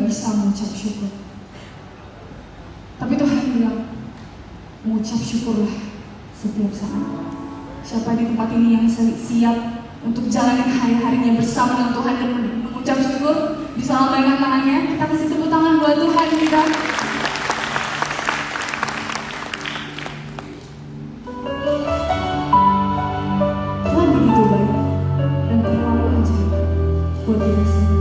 bisa mengucap syukur. Tapi Tuhan bilang, mengucap syukurlah setiap saat. Siapa di tempat ini yang siap untuk jalanin hari-harinya bersama dengan Tuhan dan mengucap syukur, bisa lambaikan tangannya. Kita kasih tepuk tangan buat Tuhan kita. Tuhan begitu baik dan terlalu ajaib buat kita semua.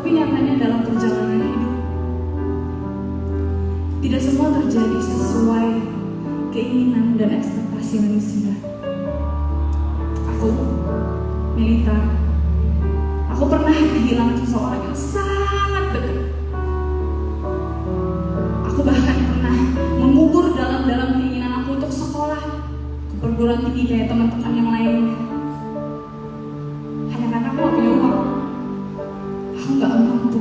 Tapi nyatanya dalam perjalanan hidup, tidak semua terjadi sesuai keinginan dan ekspektasi manusia. Aku, Melita, aku pernah kehilangan seseorang yang sangat dekat. Aku bahkan pernah mengubur dalam keinginan aku untuk sekolah ke perguruan tinggi kayak teman-teman yang lainnya. Hanya karena aku gak punya uang. Aku gak mampu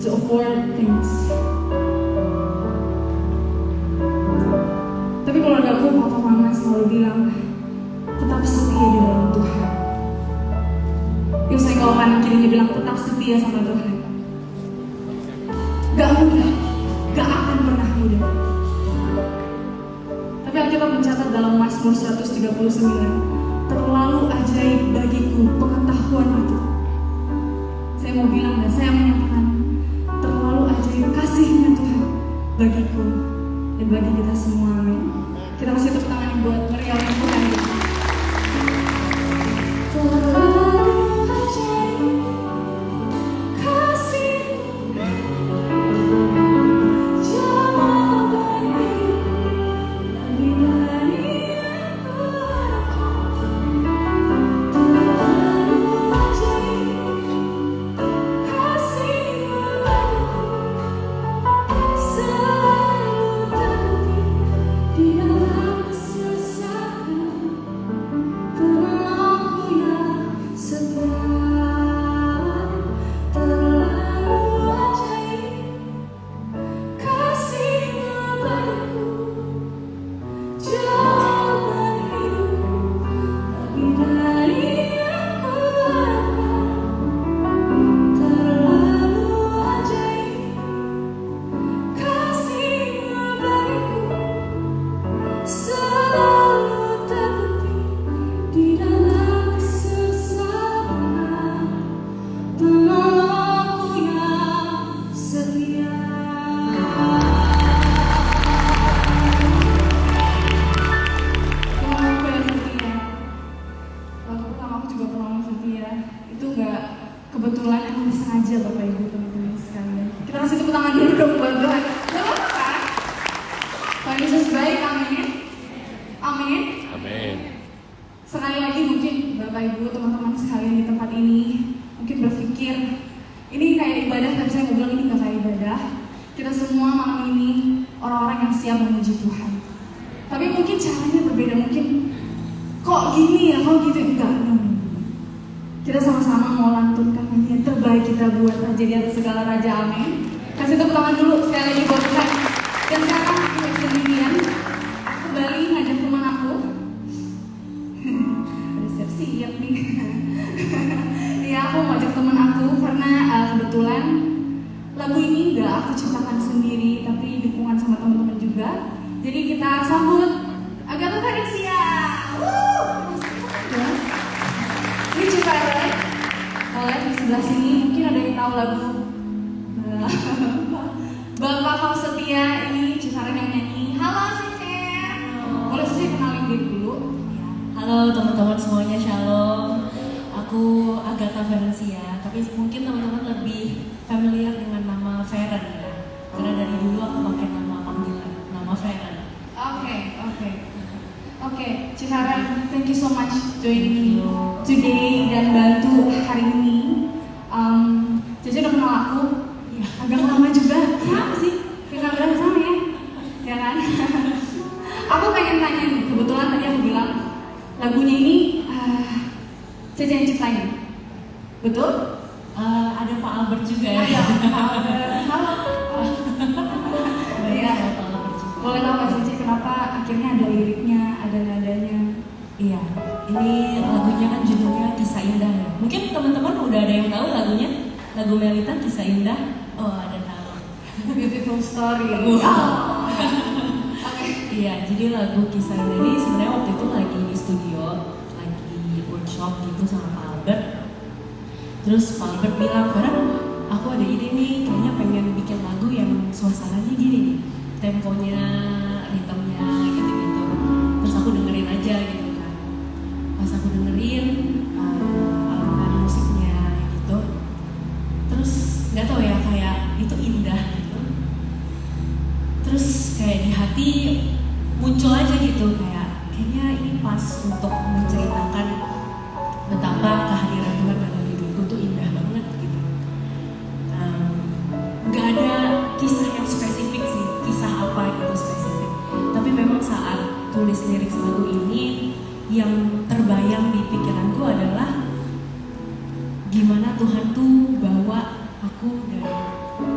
to afford things. Tapi keluarga aku, papa mama selalu bilang, tetap setia di dalam Tuhan. Yuk saya kalau kanan kirinya bilang tetap setia sama Tuhan. Gak mudah, gak akan pernah mudah. Tapi Alkitab mencatat dalam Mazmur 139, terlalu ajaib bagiku pengetahuan itu. Saya mau bilang dan saya menyatakan, terlalu ajaib kasihnya Tuhan bagiku dan bagi kita semua. Amin. Kita kasih tepuk tangan buat meriah Tuhan. Kebetulan emang disengaja Bapak Ibu teman-teman sekalian. Kita kasih tepuk tangan dulu dong buat Tuhan. Gak apa-apa. Tuhan Yesus baik, amin. Amin. Amin. Sekali lagi mungkin Bapak Ibu teman-teman sekalian di tempat ini mungkin berpikir ini kayak ibadah, tapi saya mau bilang ini gak kayak ibadah. Kita semua malam ini orang-orang yang siap memuji Tuhan. Tapi mungkin caranya berbeda, mungkin kok gini ya, kok gitu, enggak. Kita sama-sama mau lantunkan nyanyian terbaik kita buat Raja di atas segala raja, amin. Kasih tepuk tangan dulu sekali lagi buat Tuhan. Dan sekarang aku gak sendirian, aku kembali ngajak teman aku. Udah siap-siap nih. Ya, aku ngajak teman aku karena kebetulan lagu ini gak aku ciptakan sendiri, tapi dukungan sama teman-teman juga. Jadi kita sambut Agatha Vanessa. Ini coba boleh di sebelah sini mungkin ada yang tahu lagu Bapak Kau Setia. Ini Cisaran yang nyanyi. Halo Cici. Boleh sih kenalin diri dulu. Halo teman-teman semuanya, shalom. Aku Agatha Vanessa, tapi mungkin teman-teman lebih familiar dengan nama Feren ya. Karena dari dulu aku pakai nama panggilan, nama Feren. Oke, Cisaran, thank you so much joining me today dan bantu hari ini. Cici udah kenal aku, ya, agak lama juga. Kenapa sih? Kita berapa sama ya? Ya kan? Aku pengen tanya nih, kebetulan tadi aku bilang lagunya ini Cici yang ciptain, betul? Ada Pak Albert juga ya. Iya, Pak Albert. Halo. Iya. Boleh tahu Kak Cici kenapa akhirnya ada liriknya, ada nadanya? Iya, ini lagunya kan judulnya Kisah Indah ya. Mungkin teman-teman udah ada yang tahu lagunya? Lagu Melita Kisah Indah. Oh, ada tahu. Beautiful story. Iya, jadi lagu Kisah Indah ini sebenarnya waktu itu lagi di studio, lagi workshop gitu sama Pak Albert. Terus Pak Albert bilang, "Farah, aku ada ide nih, kayaknya pengen bikin lagu yang suasananya gini nih, temponya, ritmenya gitu-gitu." Terus aku dengerin aja gitu kan. Pas aku dengerin alunan musiknya gitu, terus nggak tahu ya, kayak itu indah gitu. Terus kayak di hati muncul aja gitu, kayaknya ini pas untuk menceritakan betapa kehadiran Tuhan dalam hidupku tuh indah banget gitu. Nggak ada kisah yang spesifik sih, kisah apa gitu spesifik. Tapi memang saat tulis lirik lagu ini, yang terbayang di pikiranku adalah gimana Tuhan tuh bawa aku dari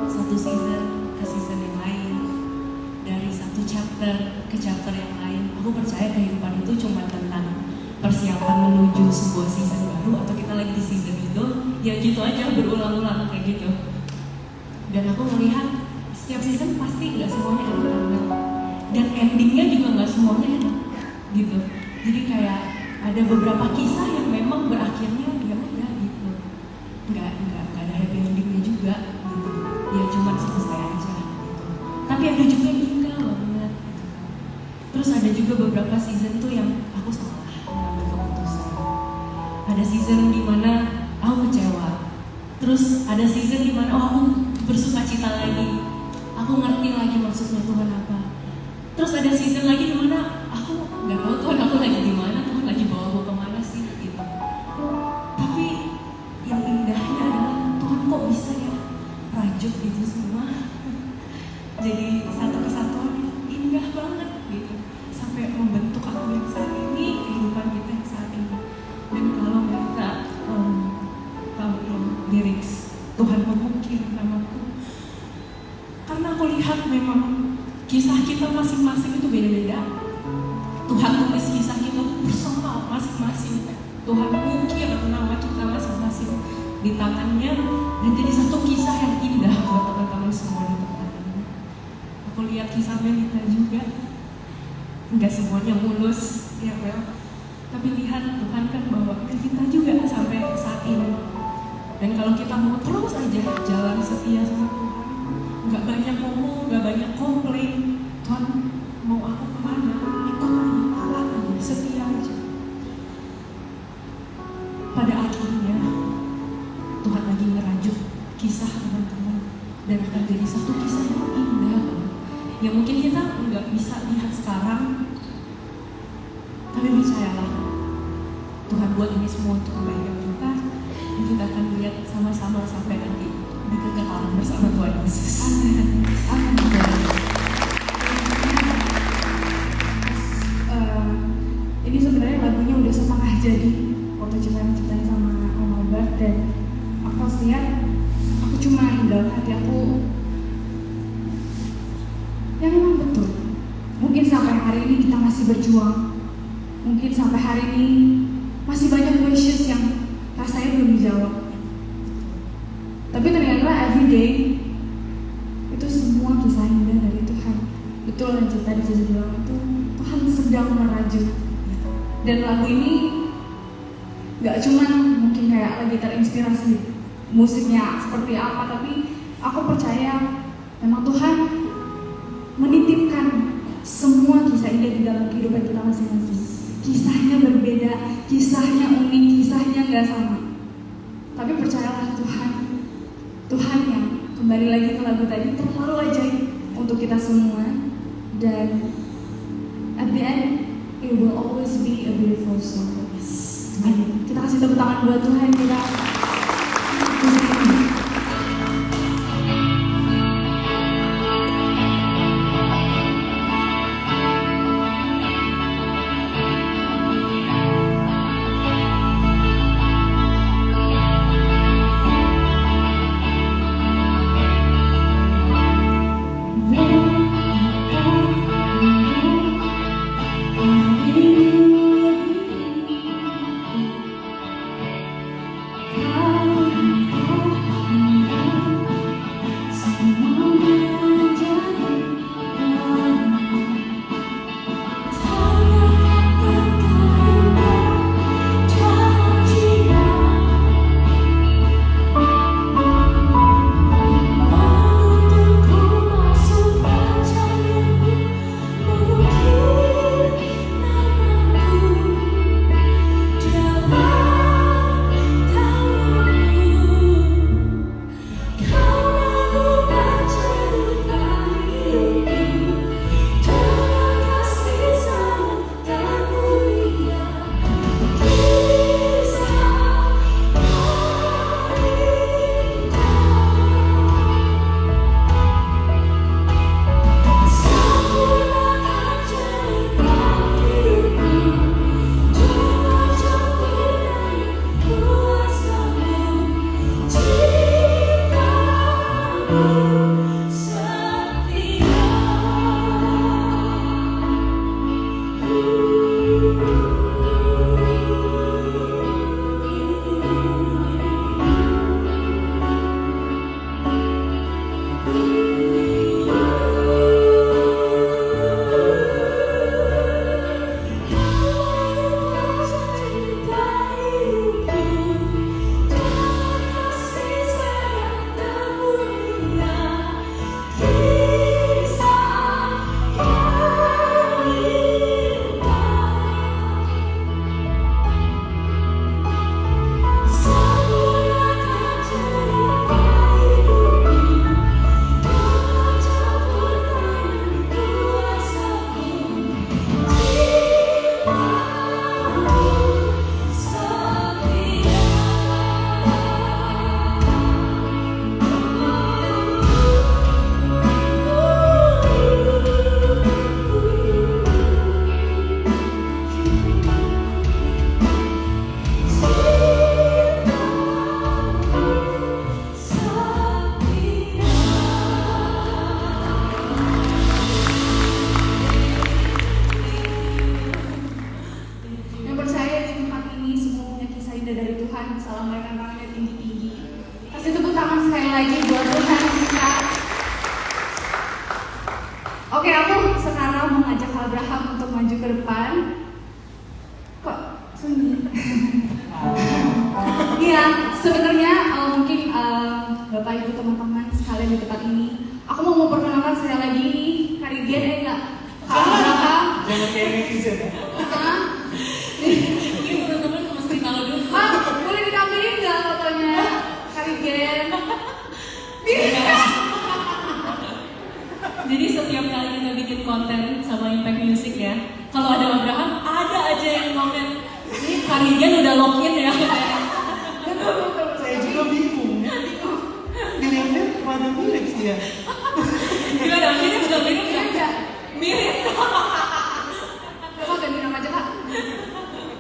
satu season ke season yang lain, dari satu chapter ke chapter yang lain. Aku percaya kehidupan itu cuma tentang persiapan menuju sebuah season baru, atau kita lagi di season itu, ya gitu aja berulang-ulang kayak gitu. Dan aku melihat setiap season pasti nggak semuanya enak, dan endingnya juga nggak semuanya enak gitu. Jadi kayak ada beberapa kisah yang memang berakhirnya ya udah gitu, nggak ada happy endingnya juga gitu, ya cuma selesai aja gitu. Tapi ada juga yang indah banget gitu. Terus ada juga beberapa season tuh yang aku salah mengambil keputusan. Ada season dimana aku kecewa, terus ada season dimana aku bersuka cita lagi, aku ngerti lagi maksudnya Tuhan apa. Terus ada season lagi dimana aku nggak tahu Tuhan aku lagi di mana, Tuhan lagi bawa aku kemana sih gitu. Tapi yang indahnya adalah Tuhan kok bisa ya rajut itu semua jadi satu kesatuan indah banget gitu, sampai membentuk aku yang saat ini, kehidupan kita yang saat ini. Dan kalau kita tahu lirik Tuhan mengukir namaku, karena aku lihat memang kisah kita masing-masing itu beda-beda. Tuhan tulis kisah kita personal masing-masing. Tuhan mengukir nama kita masing-masing di tangannya, dan jadi satu kisah yang indah buat teman-teman semua di tempat ini. Aku lihat kisah Melita juga, nggak semuanya mulus, ya Mel. Tapi lihat Tuhan kan bawa ke kita juga sampai saat ini. Dan kalau kita mau terus aja jalan setia sama Tuhan, nggak banyak ngomong, nggak banyak komplain, Tuhan mau aku kemana, ikut aja, setia aja. Pada akhirnya Tuhan lagi ngerajut kisah teman-teman, dan akan jadi satu kisah yang indah banget, yang mungkin kita nggak bisa lihat sekarang. Tapi percayalah, Tuhan buat ini semua untuk kebaikan kita, dan kita akan lihat sama-sama sampai nanti di kekekalan bersama Tuhan Yesus. Amin. Amin. Ini sebenarnya lagunya udah setengah jadi waktu ceritain sama Om Albert, dan aku lihat aku cuma dalam hati aku ya memang betul. Mungkin sampai hari ini kita masih berjuang, mungkin sampai hari ini masih banyak questions yang rasanya belum dijawab. Tapi ternyata everyday itu semua kisah indah dari Tuhan. Betul yang tadi Cici bilang itu, Tuhan sedang merajut. Dan lagu ini gak cuman mungkin kayak lagi terinspirasi musiknya seperti apa, tapi aku percaya memang Tuhan menitipkan semua kisah indah di dalam kehidupan kita masing-masing. Kisahnya berbeda, kisahnya unik, kisahnya gak sama. Tapi percayalah Tuhan yang kembali lagi ke lagu tadi terlalu ajaib untuk kita semua. Dan at the end it will always be a beautiful song. Amin. Kita kasih tepuk tangan buat Tuhan kita. Yang percaya di tempat ini semua punya kisah indah dari Tuhan. Salam mereka tangannya tinggi-tinggi. Kasih tepuk tangan sekali lagi buat Tuhan kita. Oke, aku sekarang mengajak Abraham untuk maju ke depan. Kok sunyi? Iya, sebenarnya mungkin Bapak Ibu teman-teman sekalian di tempat ini, aku mau memperkenalkan sekali lagi ini Karigen enggak? Kak Abraham. Jangan kayak netizen ya. Hah? Ini teman-teman mesti tahu dulu. Boleh ditampilin nggak fotonya Karigen? Jadi setiap kali kita bikin konten sama Impact Music ya, kalau ada Abraham, ada aja yang komen, ini Karigen udah login ya. Betul. Saya juga bingung. Dilihatnya pada mirip sih ya. Gimana? Mirip nggak mirip ya? Enggak. Mirip. Kok ganti nama aja Kak?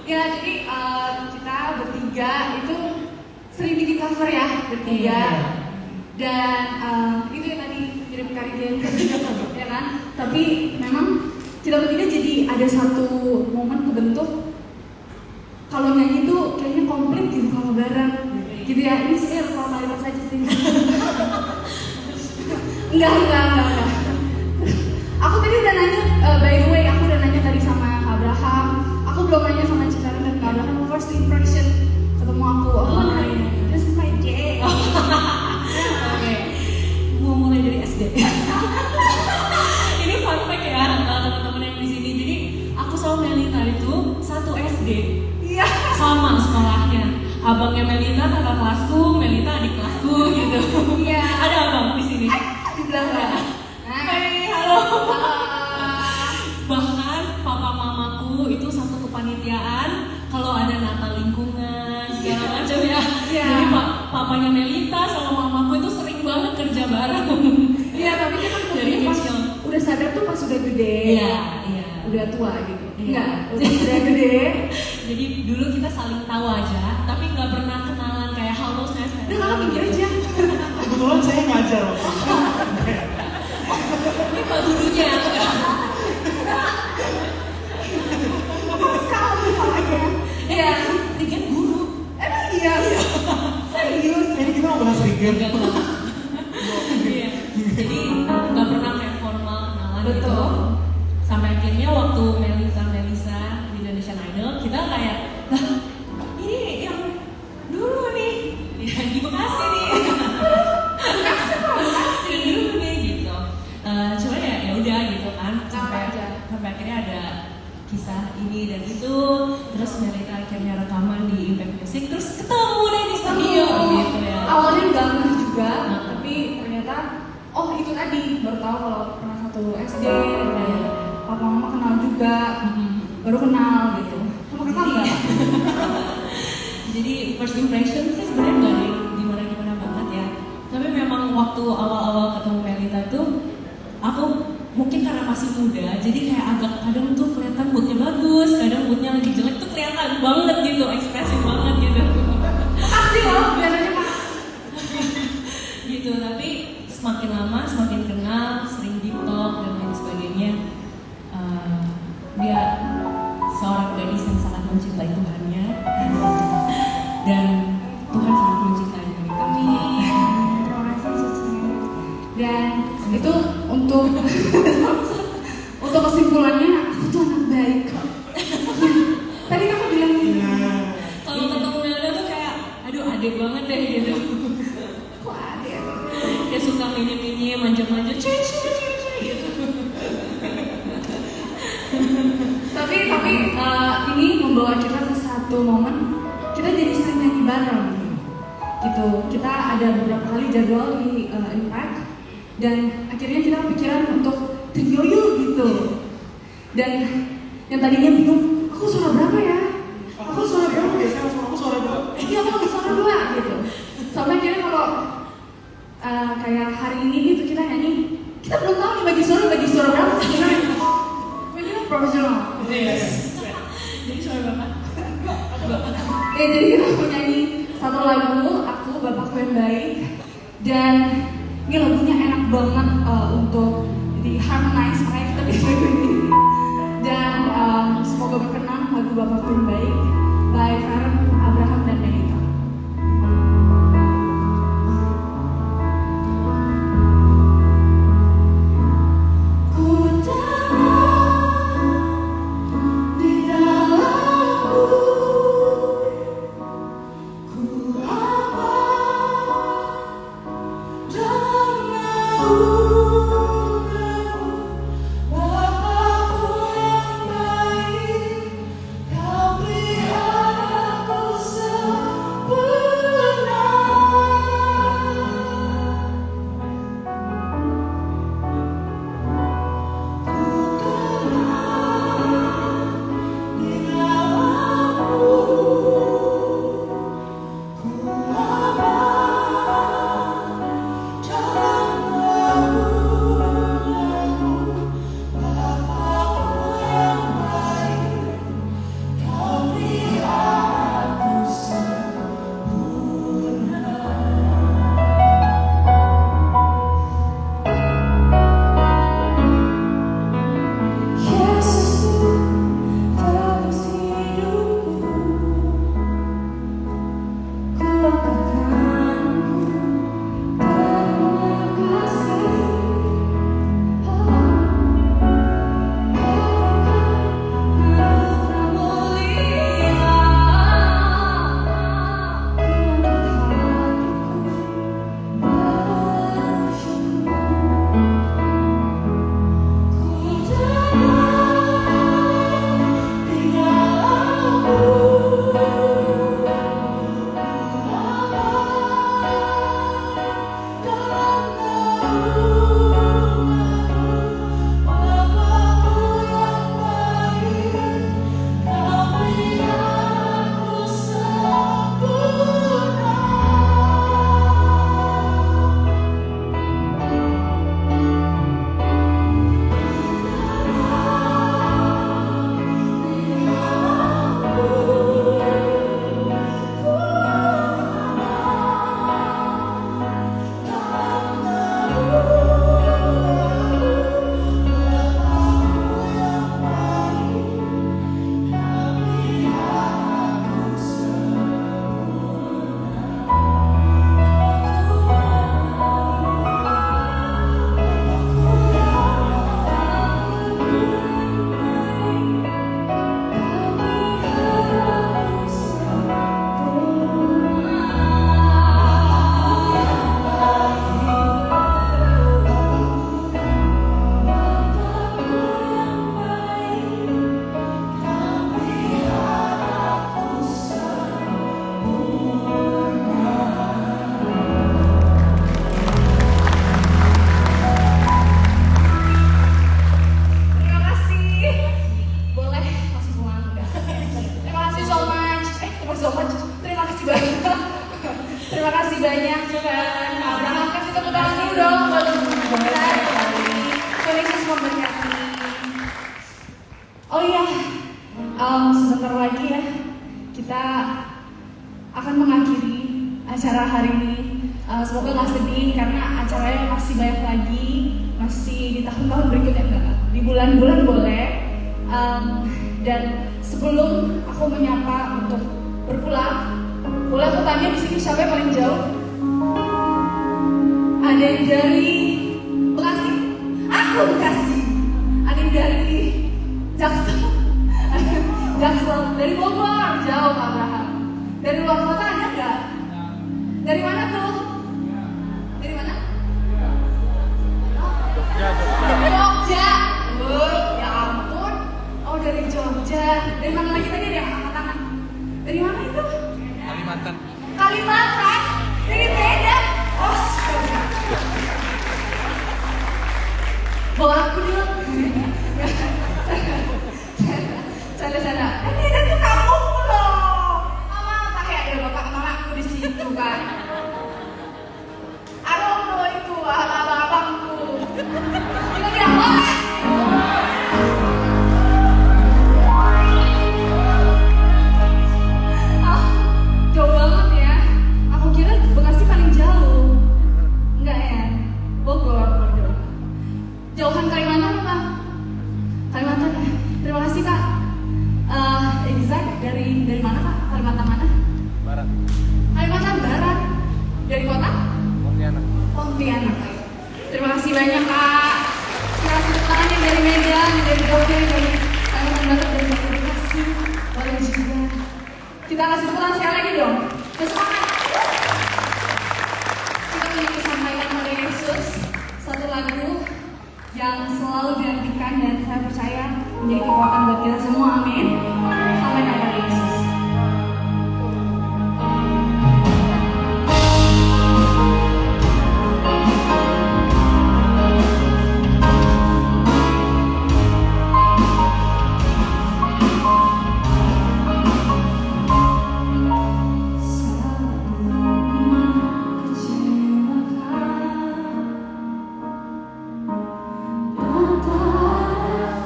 Ya jadi kita bertiga itu sering bikin cover ya bertiga. Dan itu yang tadi kirim Karigen, ya kan? Tapi memang kita bertiga jadi ada satu momen kebentuk kalau nyanyi tuh kayaknya komplit gitu kalau bareng gitu ya. Ini sih formalitas saja sih. Enggak. Aku tadi udah nanya, by the way, aku udah nanya tadi sama Kak Abraham. Aku belum nanya sama Cikaran dan Kak Abraham first impression ketemu aku. Aku kan hari this is my day. Oke, mau mulai dari SD. Ini fun fact ya teman-teman yang di sini. Jadi aku sama Melita itu satu SD. Iya. Sama sekolahnya. Abangnya Melita kakak kelasku, Melita adik kelasku gitu. Iya. Ada abang di sini. Di belakang. Hai, halo. Bahkan papa mamaku itu satu kepanitiaan kalau ada Natal lingkungan segala macam ya. Iya. Jadi papanya Melita sama mamaku itu sering banget kerja bareng. Iya, tapi kita kan Dari kuliah pas kecil. udah sadar tuh pas udah gede. Iya. Udah tua gitu. Iya. Enggak, udah gede. Jadi dulu kita saling tahu aja, tapi nggak pernah kenalan kayak halo saya. Udah kalau pinggir aja. Kebetulan saya ngajar waktu itu. Ini pak gurunya. Sekali palanya. Iya. Dia kan guru. Emang iya. Serius. Ini kita mau bahas Rigen. Enggak. Iya. Jadi nggak pernah kayak formal kenalan gitu. Betul. Sampai akhirnya waktu Melisa di Indonesian Idol, kita kayak, lah ini yang dulu nih, ya, di Bekasi nih. Bekasi dulu nih gitu. Cuma ya udah gitu kan, sampai akhirnya ada kisah ini dan itu, terus Melita akhirnya rekaman di Impact Music, terus ketemu deh di studio gitu ya. Awalnya nggak ngeh juga, tapi ternyata oh itu tadi baru tahu kalau pernah satu SD. Papa mama kenal juga, baru kenal gitu. Sama kakak enggak? Jadi first impression sih sebenarnya nggak ada gimana banget ya. Tapi memang waktu awal-awal ketemu Melita tuh, aku mungkin karena masih muda, jadi kayak agak kadang tuh kelihatan moodnya bagus, kadang moodnya lagi jelek tuh kelihatan banget gitu, ekspresif banget gitu. Makasih loh, biasanya Pak. Gitu. Tapi semakin lama semakin kenal, sering deep talk dan lain sebagainya. Dia seorang gadis yang sangat mencintai Tuhannya dan Tuhan sangat mencintai mereka. Amin. Terima kasih Cici. Dan itu untuk untuk kesimpulannya, aku tuh anak baik kok. Tadi kamu bilang gitu. Kalau ketemu Melda tuh kayak, aduh adek banget deh gitu. Kok ada? Dia suka mini-mini, manja-manja, cuy gitu. Tapi ini membawa kita ke satu momen kita jadi sering nyanyi bareng gitu. Kita ada beberapa kali jadwal di Impact dan akhirnya kita pikiran untuk trio yuk gitu. Dan yang tadinya bingung, aku suara berapa ya? Aku suara berapa? Biasanya aku suara berapa? Iya, aku suara dua gitu. Sampai akhirnya kalau kayak hari ini gitu kita nyanyi, kita belum tahu nih bagi suara berapa sebenarnya. Ini profesional. Jadi suara bapak. Ya, jadi kita mau nyanyi satu lagu, aku Bapakku yang Baik. Dan ini lagunya enak banget untuk di harmonize, makanya kita bikin lagu ini. Dan semoga berkenan lagu Bapakku yang Baik by Karen, Abraham, dan Benita. Sebentar lagi ya kita akan mengakhiri acara hari ini. Semoga nggak sedih karena acara sebenarnya masih banyak lagi, masih di tahun-tahun berikutnya enggak, di bulan-bulan boleh. Dan sebelum aku menyapa untuk berpulang, boleh aku tanya di sini siapa yang paling jauh? Ada yang dari Bekasi? Aku Bekasi. Ada yang dari Jaksel? Jaksel. Dari Bogor? Jauh Pak Abraham. Dari luar kota ada nggak? Dari mana tuh? Dari mana? Jogja. Ya ampun. Oh dari Jogja. Dari mana lagi tadi ada yang angkat tangan? Dari mana itu? Kalimantan. Kalimantan? Dari Medan? Oh, astaga. Bawa aku dong. Canda-canda. Medan tuh kampungku loh. Mama pakai ada bapak mamaku di situ kan. Arono itu abang-abangku. Kita bilang boleh. Jauh banget ya. Aku kira Bekasi paling jauh. Enggak ya? Bogor. Jauhan Kalimantan apa? Kalimantan ya. Terima kasih Kak. Exact dari mana Kak? Kalimantan mana? Barat. Kalimantan Barat. Dari kota? Pontianak. Pontianak. Terima kasih banyak Kak. Terima kasih tepuk tangan yang dari Medan, dari Bogor, dari Kalimantan Barat, dari Bekasi. Boleh juga. Kita kasih tepuk tangan sekali lagi dong. Semangat. Kita ingin disampaikan oleh Yesus satu lagu yang selalu dinantikan dan saya percaya menjadi kekuatan buat kita semua. Amin. Sampai nama Yesus.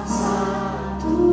Satu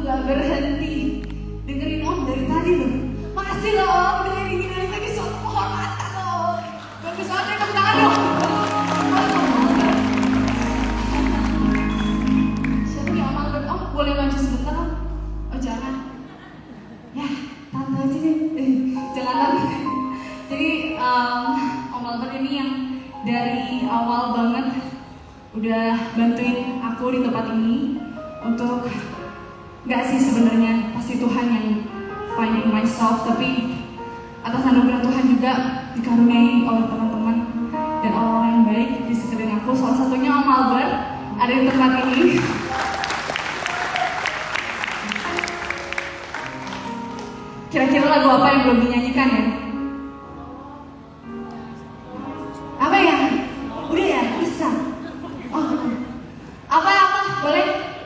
gak berhenti dengerin Om dari tadi loh. Makasih loh Om, dengerin ini lagi suatu kehormatan loh. Bagus banget, tepuk tangan dong. Siapa nih Om Albert? Om boleh maju sebentar Om? Oh jangan. Ya, tante aja deh. Jangan lagi. Jadi Om Albert ini yang dari awal banget udah bantuin aku di tempat ini untuk nggak sih sebenarnya pasti Tuhan yang finding myself, tapi atas anugerah Tuhan juga dikaruniai oleh teman-teman dan orang-orang yang baik di sekeliling aku. Salah satunya Om Albert ada di tempat ini. Kira-kira lagu apa yang belum dinyanyikan ya? Apa ya? Udah ya? Bisa? Oh, apa? Boleh?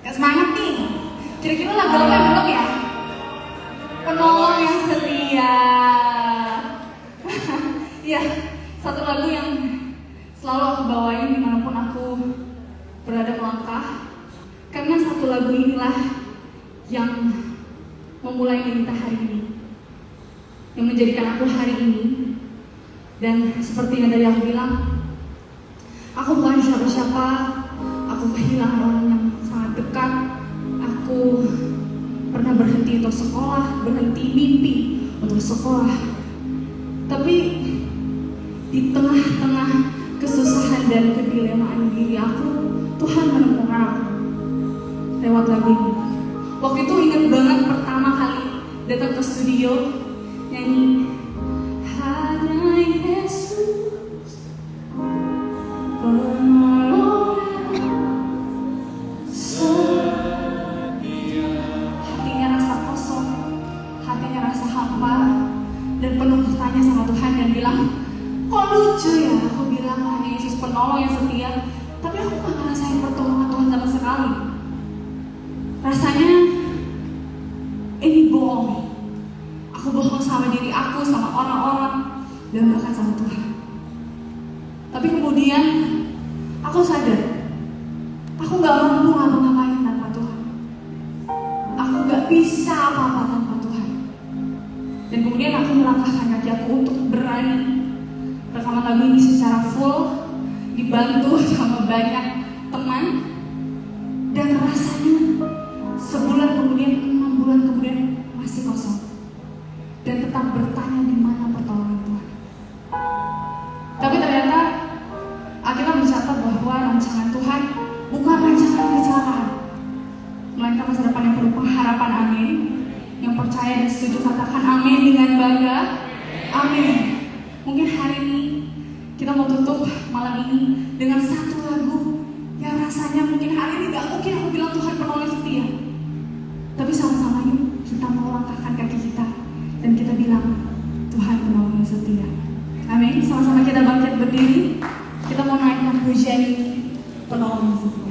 Gak semangat nih. Kira-kira lagu apa yang belum ya? Penolong yang setia. Ya, satu lagu yang selalu aku bawain dimanapun aku berada melangkah. Karena satu lagu inilah yang memulai kita hari ini, yang menjadikan aku hari ini. Dan seperti yang tadi aku bilang, aku bukan siapa-siapa. Aku kehilangan orang yang sangat dekat. Aku pernah berhenti untuk sekolah, berhenti mimpi untuk sekolah. Tapi di tengah-tengah kesusahan dan kedilemaan diri aku, Tuhan menemukan aku lewat lagu ini. Waktu itu ingat banget pertama kali datang ke studio nyanyi hanya Yesus penolong setia. Hatinya rasa kosong, hatinya rasa hampa, dan penuh tanya sama Tuhan dan bilang, kok lucu ya aku bilang hanya Yesus penolong yang setia, tapi aku gak ngerasain pertolongan Tuhan sama sekali. Rasanya ini bohong. Aku bohong sama diri aku, sama orang-orang, dan bahkan sama Tuhan. Tapi kemudian aku sadar, aku gak mampu ngapa-ngapain tanpa Tuhan. Aku gak bisa apa-apa tanpa Tuhan. Dan kemudian aku melangkahkan kaki aku untuk berani rekaman lagu ini secara full, dibantu sama banyak teman. Dan rasanya sebulan kemudian, 6 bulan kemudian masih kosong. Dan tetap bertanya di mana pertolongan Tuhan. Tapi ternyata akhirnya mencatat bahwa rancangan Tuhan bukan rancangan kecelakaan, melainkan masa depan yang penuh pengharapan. Amin. Yang percaya dan setuju katakan amin dengan bangga. Amin. Mungkin hari ini kita mau tutup malam ini dengan satu lagu yang rasanya mungkin hari ini gak mungkin aku bilang Tuhan penolong setia. Tapi sama-sama yuk kita mau langkahkan kaki kita dan kita bilang Tuhan penolong setia. Amin. Sama-sama kita bangkit berdiri. Kita mau naikkan pujian ini, penolong setia.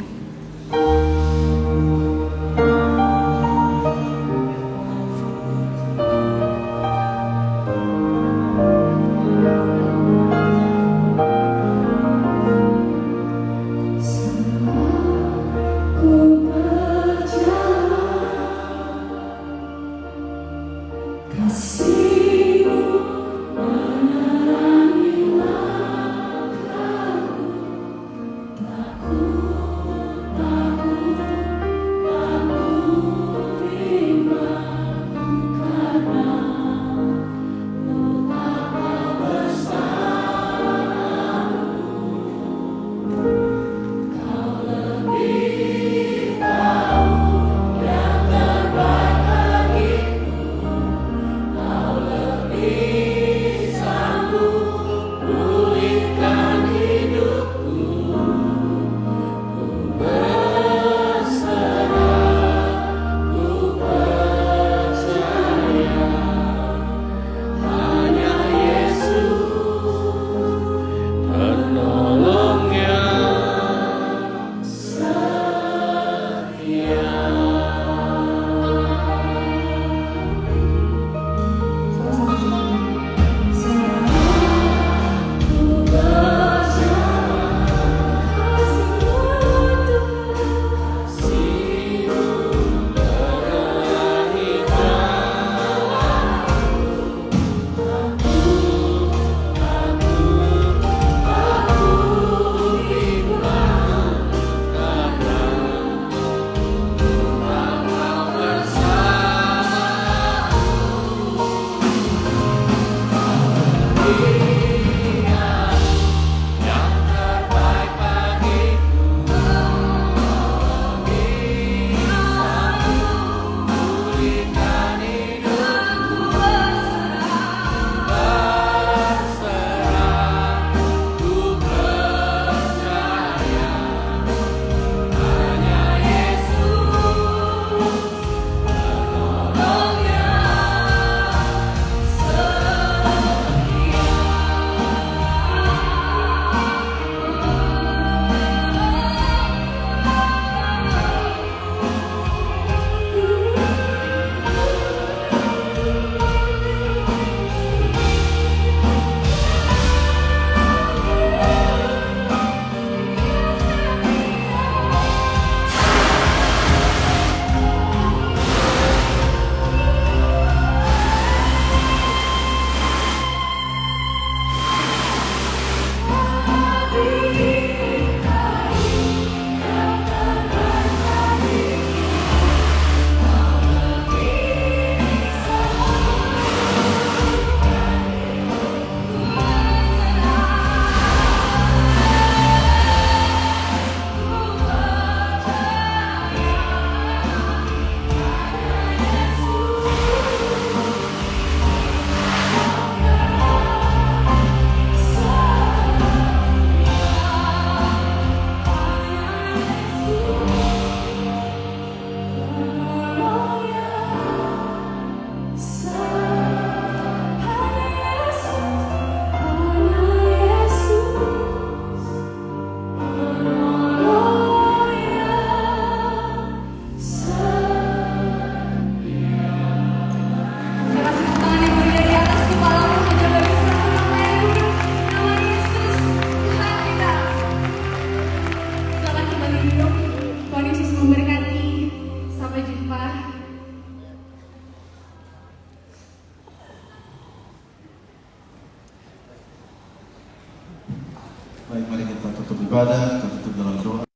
Baik, mari kita tutup ibadah, kita tutup dalam doa.